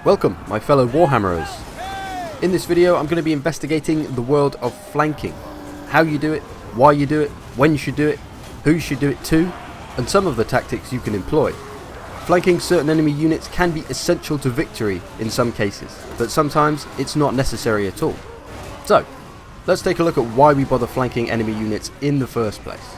Welcome, my fellow Warhammerers. In this video I'm going to be investigating the world of flanking. How you do it, why you do it, when you should do it, who you should do it to, and some of the tactics you can employ. Flanking certain enemy units can be essential to victory in some cases, but sometimes it's not necessary at all. So, let's take a look at why we bother flanking enemy units in the first place.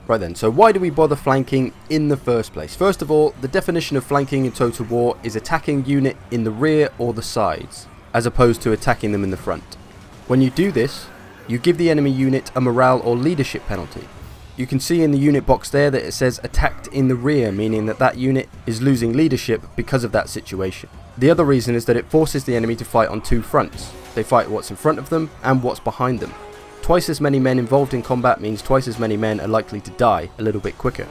Right then, so why do we bother flanking in the first place? First of all, the definition of flanking in Total War is attacking unit in the rear or the sides, as opposed to attacking them in the front. When you do this, you give the enemy unit a morale or leadership penalty. You can see in the unit box there that it says attacked in the rear, meaning that that unit is losing leadership because of that situation. The other reason is that it forces the enemy to fight on two fronts. They fight what's in front of them and what's behind them. Twice as many men involved in combat means twice as many men are likely to die a little bit quicker,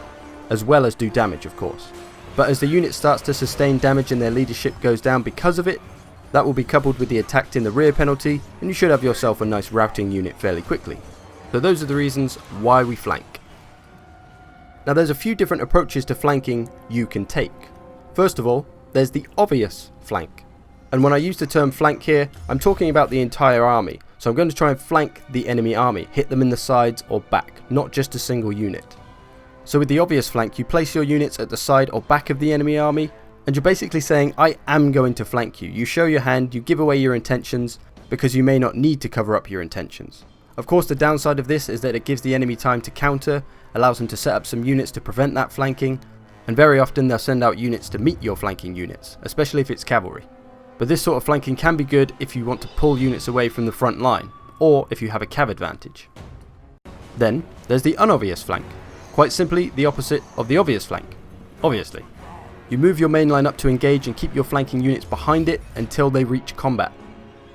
as well as do damage of course. But as the unit starts to sustain damage and their leadership goes down because of it, that will be coupled with the attacked in the rear penalty, and you should have yourself a nice routing unit fairly quickly. So those are the reasons why we flank. Now there's a few different approaches to flanking you can take. First of all, there's the obvious flank. And when I use the term flank here, I'm talking about the entire army. So I'm going to try and flank the enemy army, hit them in the sides or back, not just a single unit. So with the obvious flank, you place your units at the side or back of the enemy army, and you're basically saying, I am going to flank you. You show your hand, you give away your intentions, because you may not need to cover up your intentions. Of course, the downside of this is that it gives the enemy time to counter, allows them to set up some units to prevent that flanking, and very often they'll send out units to meet your flanking units, especially if it's cavalry. But this sort of flanking can be good if you want to pull units away from the front line, or if you have a cav advantage. Then, there's the unobvious flank. Quite simply, the opposite of the obvious flank. Obviously. You move your main line up to engage and keep your flanking units behind it until they reach combat.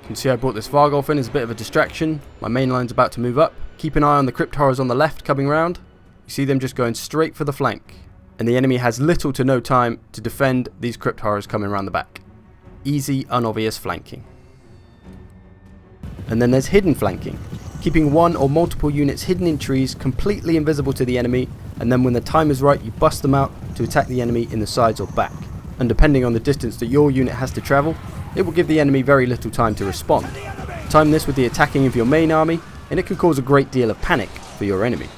You can see I brought this Vargolf in as a bit of a distraction. My main line's about to move up. Keep an eye on the Crypt Horrors on the left coming round. You see them just going straight for the flank. And the enemy has little to no time to defend these Crypt Horrors coming around the back. Easy, unobvious flanking. And then there's hidden flanking, keeping one or multiple units hidden in trees, completely invisible to the enemy, and then when the time is right you bust them out to attack the enemy in the sides or back. And depending on the distance that your unit has to travel, it will give the enemy very little time to respond. Time this with the attacking of your main army, and it can cause a great deal of panic for your enemy.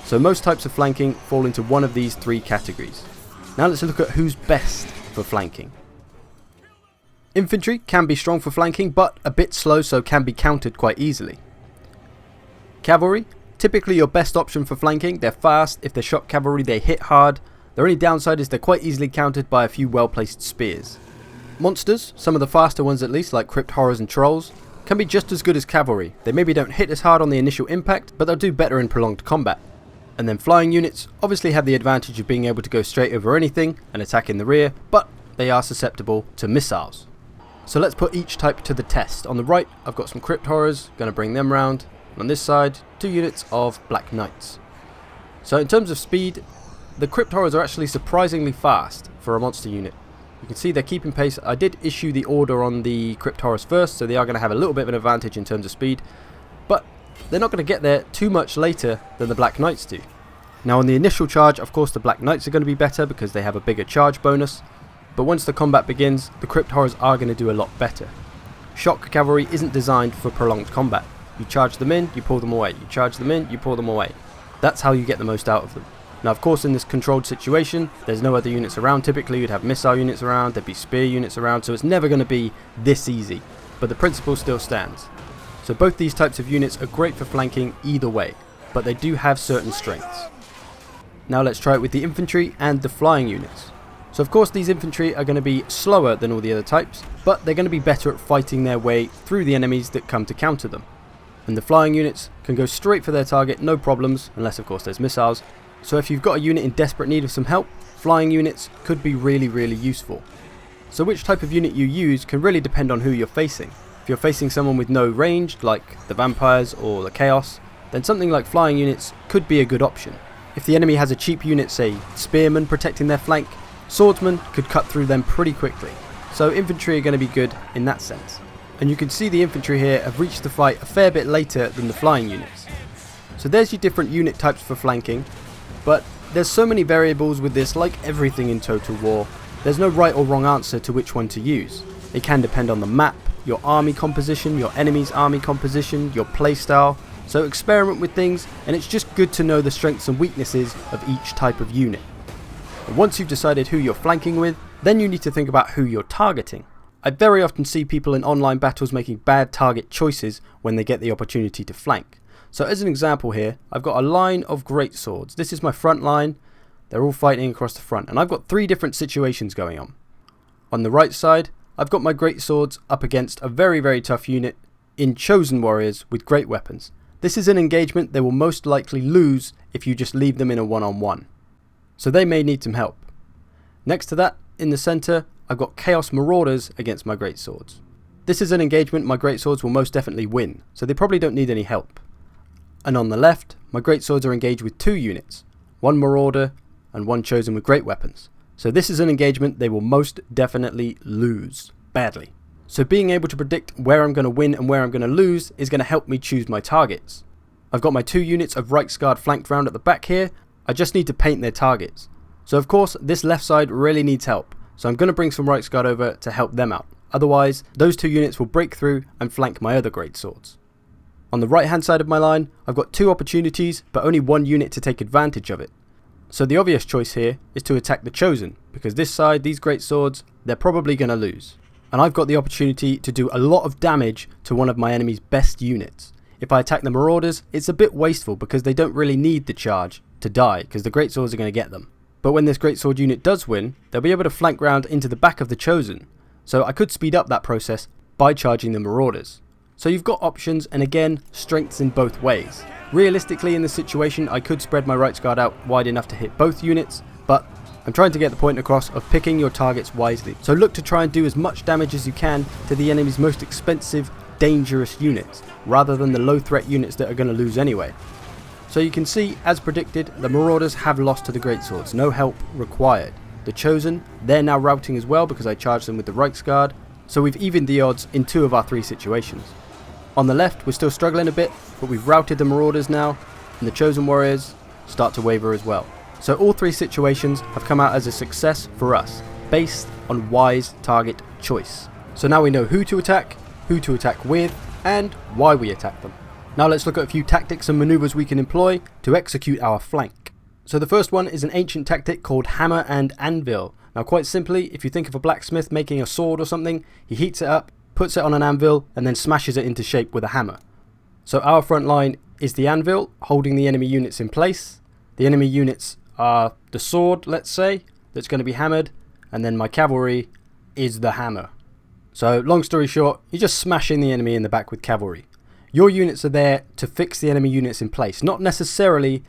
So most types of flanking fall into one of these three categories. Now let's look at who's best for flanking. Infantry can be strong for flanking, but a bit slow, so can be countered quite easily. Cavalry, typically your best option for flanking. They're fast, if they're shock cavalry they hit hard. Their only downside is they're quite easily countered by a few well placed spears. Monsters, some of the faster ones at least, like Crypt Horrors and Trolls, can be just as good as cavalry. They maybe don't hit as hard on the initial impact, but they'll do better in prolonged combat. And then flying units obviously have the advantage of being able to go straight over anything and attack in the rear, but they are susceptible to missiles. So let's put each type to the test. On the right, I've got some Crypt Horrors, going to bring them round. And on this side, 2 units of Black Knights. So in terms of speed, the Crypt Horrors are actually surprisingly fast for a monster unit. You can see they're keeping pace. I did issue the order on the Crypt Horrors first, so they are going to have a little bit of an advantage in terms of speed. But they're not going to get there too much later than the Black Knights do. Now on the initial charge, of course the Black Knights are going to be better because they have a bigger charge bonus. But once the combat begins, the Crypt Horrors are going to do a lot better. Shock cavalry isn't designed for prolonged combat. You charge them in, you pull them away. You charge them in, you pull them away. That's how you get the most out of them. Now of course in this controlled situation, there's no other units around typically. You'd have missile units around, there'd be spear units around, so it's never going to be this easy. But the principle still stands. So both these types of units are great for flanking either way, but they do have certain strengths. Now let's try it with the infantry and the flying units. So of course these infantry are going to be slower than all the other types, but they're going to be better at fighting their way through the enemies that come to counter them. And the flying units can go straight for their target, no problems, unless of course there's missiles. So if you've got a unit in desperate need of some help, flying units could be really useful. So which type of unit you use can really depend on who you're facing. If you're facing someone with no range, like the vampires or the chaos, then something like flying units could be a good option. If the enemy has a cheap unit, say spearmen protecting their flank, swordsmen could cut through them pretty quickly. So infantry are going to be good in that sense. And you can see the infantry here have reached the fight a fair bit later than the flying units. So there's your different unit types for flanking, but there's so many variables with this, like everything in Total War. There's no right or wrong answer to which one to use. It can depend on the map, your army composition, your enemy's army composition, your playstyle. So experiment with things, and it's just good to know the strengths and weaknesses of each type of unit. And once you've decided who you're flanking with, then you need to think about who you're targeting. I very often see people in online battles making bad target choices when they get the opportunity to flank. So as an example here, I've got a line of greatswords. This is my front line. They're all fighting across the front, and I've got 3 different situations going on. On the right side, I've got my greatswords up against a very, very tough unit in chosen warriors with great weapons. This is an engagement they will most likely lose if you just leave them in a one-on-one. So they may need some help. Next to that, in the centre, I've got Chaos Marauders against my greatswords. This is an engagement my greatswords will most definitely win, so they probably don't need any help. And on the left, my greatswords are engaged with 2 units, 1 Marauder and 1 chosen with great weapons. So this is an engagement they will most definitely lose badly. So being able to predict where I'm going to win and where I'm going to lose is going to help me choose my targets. I've got my 2 units of Reiksguard flanked round at the back here. I just need to paint their targets. So of course this left side really needs help. So I'm going to bring some Reiksguard over to help them out. Otherwise those 2 units will break through and flank my other greatswords. On the right hand side of my line, I've got 2 opportunities but only 1 unit to take advantage of it. So the obvious choice here is to attack the Chosen, because this side, these greatswords, they're probably going to lose. And I've got the opportunity to do a lot of damage to one of my enemy's best units. If I attack the Marauders, it's a bit wasteful because they don't really need the charge to die, because the greatswords are going to get them. But when this greatsword unit does win, they'll be able to flank round into the back of the Chosen. So I could speed up that process by charging the Marauders. So you've got options, and again, strengths in both ways. Realistically in this situation, I could spread my Reiksguard out wide enough to hit both units, but I'm trying to get the point across of picking your targets wisely. So look to try and do as much damage as you can to the enemy's most expensive, dangerous units, rather than the low threat units that are going to lose anyway. So you can see, as predicted, the Marauders have lost to the Greatswords, no help required. The Chosen, they're now routing as well because I charged them with the Reiksguard, so we've evened the odds in 2 of our 3 situations. On the left, we're still struggling a bit, but we've routed the Marauders now, and the Chosen Warriors start to waver as well. So all 3 situations have come out as a success for us, based on wise target choice. So now we know who to attack with, and why we attack them. Now let's look at a few tactics and maneuvers we can employ to execute our flank. So the first one is an ancient tactic called Hammer and Anvil. Now quite simply, if you think of a blacksmith making a sword or something, he heats it up, puts it on an anvil, and then smashes it into shape with a hammer. So our front line is the anvil, holding the enemy units in place. The enemy units are the sword, let's say, that's going to be hammered, and then my cavalry is the hammer. So long story short, you're just smashing the enemy in the back with cavalry. Your units are there to fix the enemy units in place, not necessarily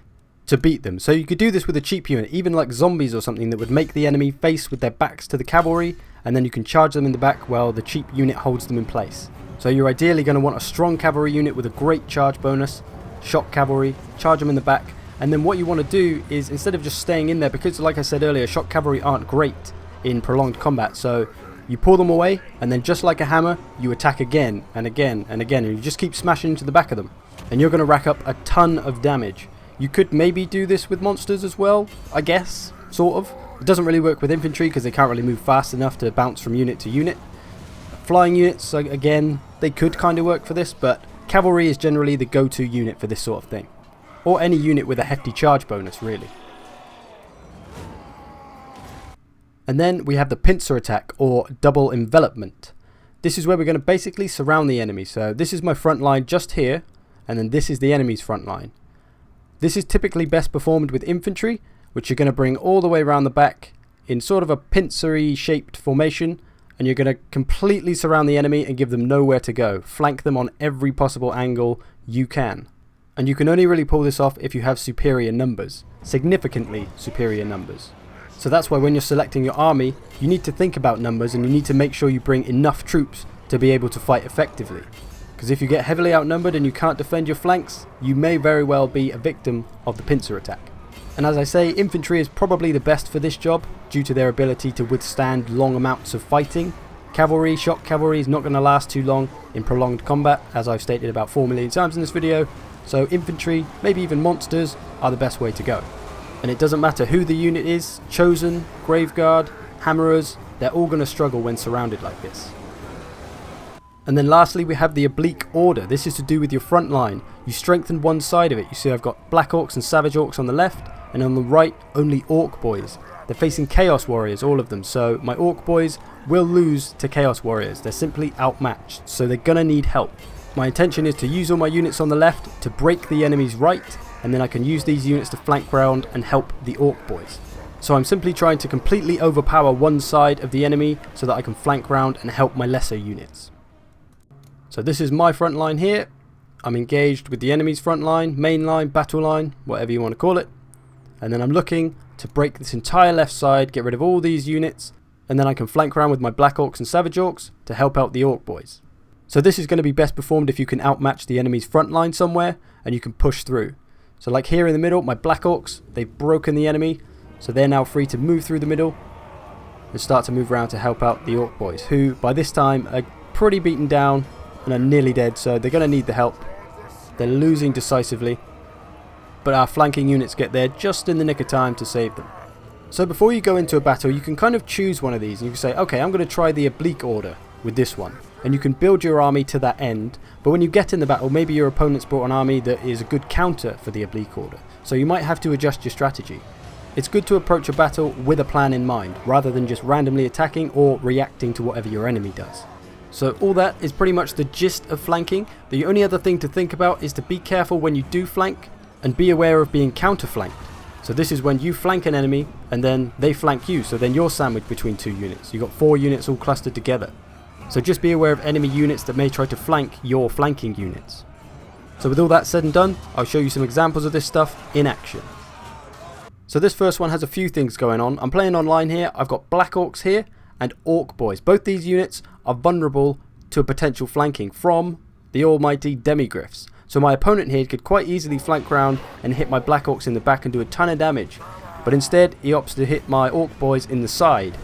to beat them. So you could do this with a cheap unit, even like zombies or something, that would make the enemy face with their backs to the cavalry, and then you can charge them in the back while the cheap unit holds them in place. So you're ideally going to want a strong cavalry unit with a great charge bonus, shock cavalry, charge them in the back, and then what you want to do is, instead of just staying in there, because like I said earlier, shock cavalry aren't great in prolonged combat, so you pull them away, and then just like a hammer, you attack again and again and again, and you just keep smashing into the back of them, and you're going to rack up a ton of damage. You could maybe do this with monsters as well, I guess, sort of. It doesn't really work with infantry because they can't really move fast enough to bounce from unit to unit. Flying units, again, they could kind of work for this, but cavalry is generally the go-to unit for this sort of thing. Or any unit with a hefty charge bonus, really. And then we have the Pincer Attack, or double envelopment. This is where we're going to basically surround the enemy. So this is my front line just here, and then this is the enemy's front line. This is typically best performed with infantry, which you're going to bring all the way around the back in sort of a pincery shaped formation, and you're going to completely surround the enemy and give them nowhere to go. Flank them on every possible angle you can. And you can only really pull this off if you have superior numbers, significantly superior numbers. So that's why when you're selecting your army, you need to think about numbers, and you need to make sure you bring enough troops to be able to fight effectively. Because if you get heavily outnumbered and you can't defend your flanks, you may very well be a victim of the Pincer Attack. And as I say, infantry is probably the best for this job due to their ability to withstand long amounts of fighting. Cavalry, shock cavalry, is not going to last too long in prolonged combat, as I've stated about 4 million times in this video. So infantry, maybe even monsters, are the best way to go. And it doesn't matter who the unit is, Chosen, Graveguard, Hammerers, they're all going to struggle when surrounded like this. And then lastly we have the Oblique Order. This is to do with your front line. You strengthen one side of it. You see I've got Black Orcs and Savage Orcs on the left, and on the right only Orc Boys. They're facing Chaos Warriors, all of them, so my Orc Boys will lose to Chaos Warriors. They're simply outmatched, so they're going to need help. My intention is to use all my units on the left to break the enemy's right, and then I can use these units to flank round and help the Orc Boys. So I'm simply trying to completely overpower one side of the enemy so that I can flank round and help my lesser units. So this is my front line here. I'm engaged with the enemy's front line, main line, battle line, whatever you want to call it. And then I'm looking to break this entire left side, get rid of all these units, and then I can flank around with my Black Orcs and Savage Orcs to help out the Orc Boys. So this is going to be best performed if you can outmatch the enemy's front line somewhere and you can push through. So like here in the middle, my Black Orcs, they've broken the enemy, so they're now free to move through the middle and start to move around to help out the Orc Boys, who by this time are pretty beaten down and are nearly dead, so they're going to need the help. They're losing decisively, but our flanking units get there just in the nick of time to save them. So before you go into a battle, you can kind of choose one of these and you can say, okay, I'm going to try the Oblique Order with this one. And you can build your army to that end, but when you get in the battle, maybe your opponent's brought an army that is a good counter for the Oblique Order, so you might have to adjust your strategy. It's good to approach a battle with a plan in mind, rather than just randomly attacking or reacting to whatever your enemy does. So all that is pretty much the gist of flanking. The only other thing to think about is to be careful when you do flank, and be aware of being counter-flanked. So this is when you flank an enemy, and then they flank you, so then you're sandwiched between two units. You've got 4 units all clustered together. So just be aware of enemy units that may try to flank your flanking units. So with all that said and done, I'll show you some examples of this stuff in action. So this first one has a few things going on. I'm playing online here. I've got Black Orcs here and Orc Boys. Both these units are vulnerable to a potential flanking from the almighty Demigryphs. So my opponent here could quite easily flank round and hit my Black Orcs in the back and do a ton of damage. But instead he opts to hit my Orc Boys in the side.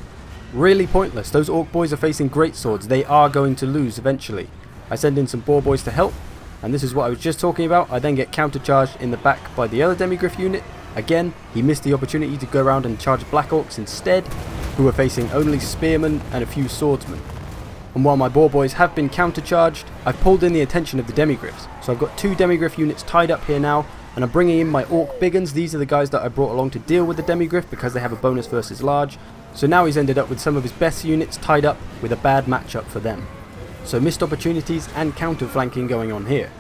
Really pointless. Those Orc Boys are facing great swords. They are going to lose eventually. I send in some Boar Boys to help, and this is what I was just talking about. I then get countercharged in the back by the other Demigryph unit. Again, he missed the opportunity to go around and charge Black Orcs instead, who are facing only Spearmen and a few Swordsmen. And while my Boar Boys have been countercharged, I've pulled in the attention of the Demigryphs. So I've got 2 Demigryph units tied up here now, and I'm bringing in my Orc Biggins. These are the guys that I brought along to deal with the Demigryph because they have a bonus versus large. So now he's ended up with some of his best units tied up with a bad matchup for them. So missed opportunities and counter flanking going on here.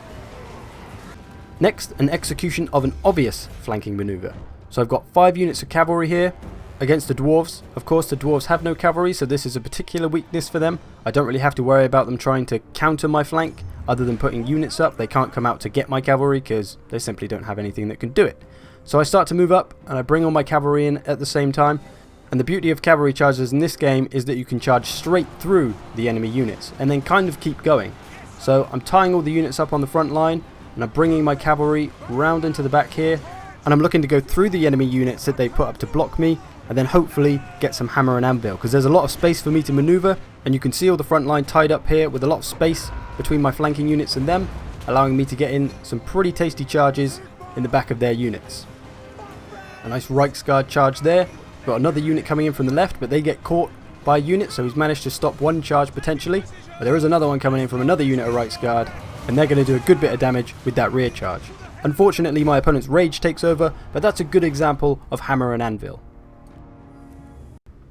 Next, an execution of an obvious flanking maneuver. So I've got 5 units of cavalry here against the dwarves. Of course the dwarves have no cavalry, so this is a particular weakness for them. I don't really have to worry about them trying to counter my flank other than putting units up. They can't come out to get my cavalry because they simply don't have anything that can do it. So I start to move up and I bring all my cavalry in at the same time. And the beauty of cavalry charges in this game is that you can charge straight through the enemy units and then kind of keep going. So I'm tying all the units up on the front line and I'm bringing my cavalry round into the back here, and I'm looking to go through the enemy units that they put up to block me and then hopefully get some hammer and anvil, because there's a lot of space for me to maneuver, and you can see all the front line tied up here with a lot of space between my flanking units and them, allowing me to get in some pretty tasty charges in the back of their units. A nice Reichsguard charge there. Got another unit coming in from the left, but they get caught by a unit, so he's managed to stop one charge potentially. But there is another one coming in from another unit of Reichsguard, and they're going to do a good bit of damage with that rear charge. Unfortunately my opponent's rage takes over, but that's a good example of hammer and anvil.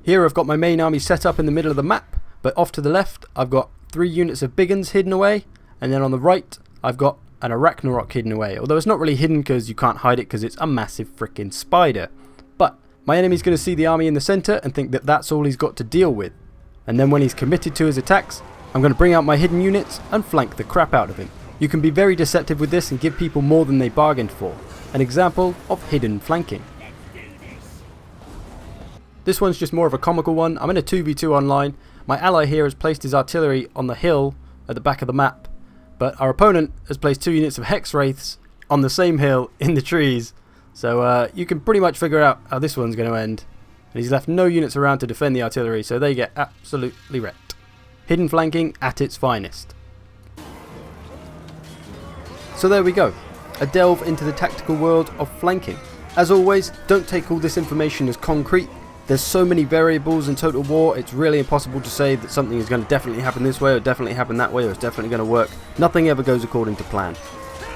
Here I've got my main army set up in the middle of the map, but off to the left I've got 3 units of Biggins hidden away, and then on the right I've got an Arachnarok hidden away, although it's not really hidden because you can't hide it because it's a massive freaking spider. But my enemy's going to see the army in the centre and think that that's all he's got to deal with, and then when he's committed to his attacks, I'm going to bring out my hidden units and flank the crap out of him. You can be very deceptive with this and give people more than they bargained for. An example of hidden flanking. This one's just more of a comical one. I'm in a 2v2 online. My ally here has placed his artillery on the hill at the back of the map, but our opponent has placed 2 units of Hex Wraiths on the same hill in the trees. So you can pretty much figure out how this one's going to end. And he's left no units around to defend the artillery, so they get absolutely wrecked. Hidden flanking at its finest. So there we go, a delve into the tactical world of flanking. As always, don't take all this information as concrete. There's so many variables in Total War, it's really impossible to say that something is going to definitely happen this way or definitely happen that way or it's definitely going to work. Nothing ever goes according to plan.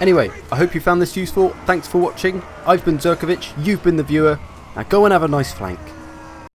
Anyway, I hope you found this useful. Thanks for watching. I've been Zerkovich, you've been the viewer. Now go and have a nice flank.